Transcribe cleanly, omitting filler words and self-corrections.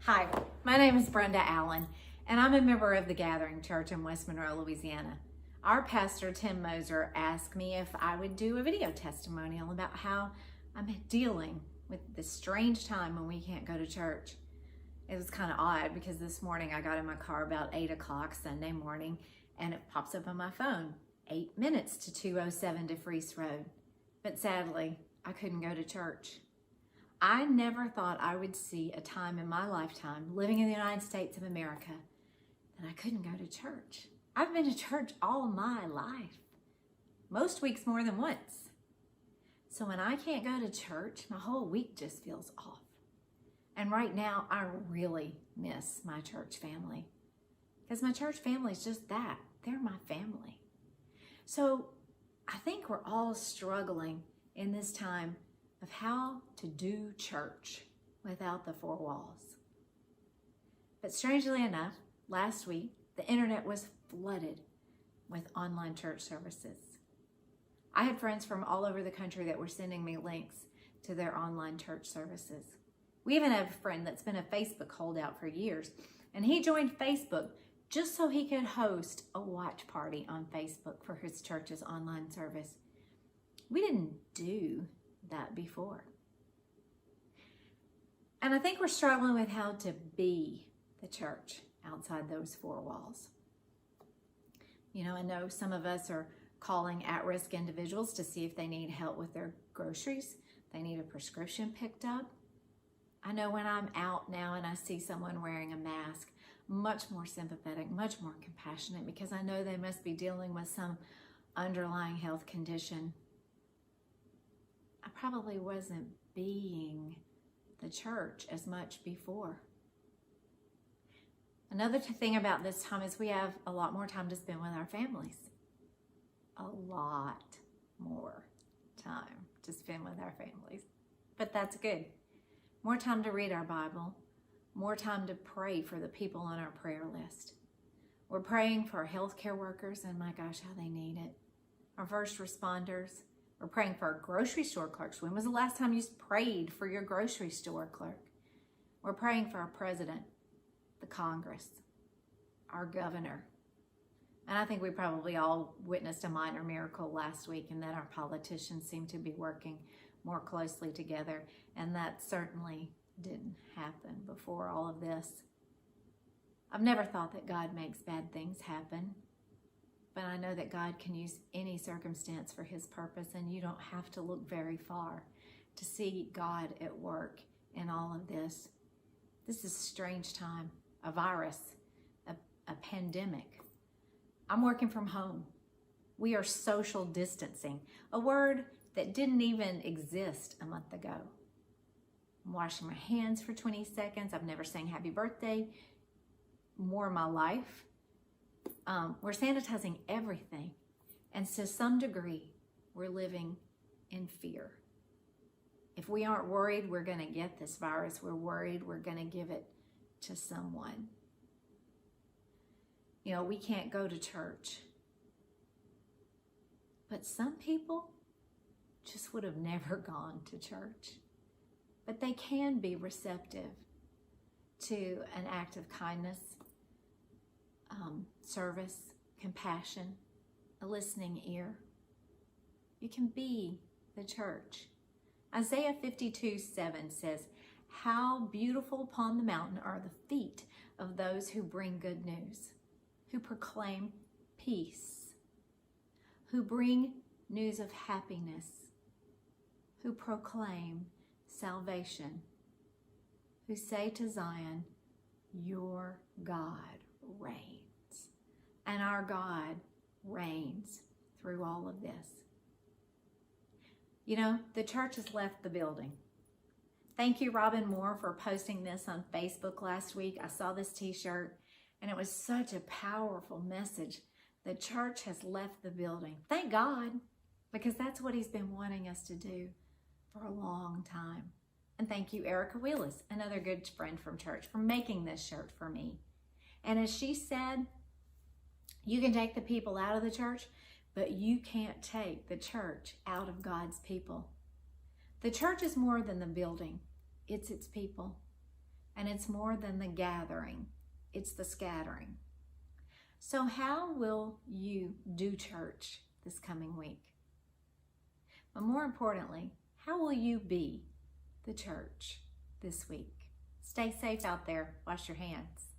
Hi, my name is Brenda Allen, and I'm a member of the Gathering Church in West Monroe, Louisiana. Our pastor, Tim Moser, asked me if I would do a video testimonial about how I'm dealing with this strange time when we can't go to church. It was kind of odd because this morning I got in my car about 8 o'clock Sunday morning and it pops up on my phone, 8 minutes to 207 DeFreese Road. But sadly, I couldn't go to church. I never thought I would see a time in my lifetime living in the United States of America that I couldn't go to church. I've been to church all my life, most weeks more than once. So when I can't go to church, my whole week just feels off. And right now, I really miss my church family because my church family is just that. They're my family. So I think we're all struggling in this time of how to do church without the four walls. But strangely enough, last week, the internet was flooded with online church services. I had friends from all over the country that were sending me links to their online church services. We even have a friend that's been a Facebook holdout for years, and he joined Facebook just so he could host a watch party on Facebook for his church's online service. We didn't do that before. And I think we're struggling with how to be the church outside those four walls. You know, I know some of us are calling at-risk individuals to see if they need help with their groceries, they need a prescription picked up. I know when I'm out now and I see someone wearing a mask, much more sympathetic, much more compassionate, because I know they must be dealing with some underlying health condition. I probably wasn't being the church as much before. Another thing about this time is we have a lot more time to spend with our families. A lot more time to spend with our families. But that's good. More time to read our Bible. More time to pray for the people on our prayer list. We're praying for our healthcare workers, and my gosh, how they need it. Our first responders. We're praying for our grocery store clerks. When was the last time you prayed for your grocery store clerk? We're praying for our president, the Congress, our governor. And I think we probably all witnessed a minor miracle last week in that our politicians seem to be working more closely together. And that certainly didn't happen before all of this. I've never thought that God makes bad things happen. But I know that God can use any circumstance for his purpose, and you don't have to look very far to see God at work in all of this. This is a strange time, a virus, a pandemic. I'm working from home. We are social distancing, a word that didn't even exist a month ago. I'm washing my hands for 20 seconds. I've never sang happy birthday more in my life. We're sanitizing everything. And to some degree, we're living in fear. If we aren't worried we're going to get this virus, we're worried we're going to give it to someone. You know, we can't go to church. But some people just would have never gone to church. But they can be receptive to an act of kindness, service, compassion, a listening ear. You can be the church. Isaiah 52:7 says, "How beautiful upon the mountain are the feet of those who bring good news, who proclaim peace, who bring news of happiness, who proclaim salvation, who say to Zion, your God reigns." And our God reigns through all of this. You know, the church has left the building. Thank you, Robin Moore, for posting this on Facebook last week. I saw this t-shirt and it was such a powerful message. The church has left the building. Thank God, because that's what he's been wanting us to do for a long time. And thank you, Erica Wheelis, another good friend from church, for making this shirt for me. And as she said, you can take the people out of the church, but you can't take the church out of God's people. The church is more than the building. It's its people. And it's more than the gathering, it's the scattering. So how will you do church this coming week? But more importantly, how will you be the church this week? Stay safe out there. Wash your hands.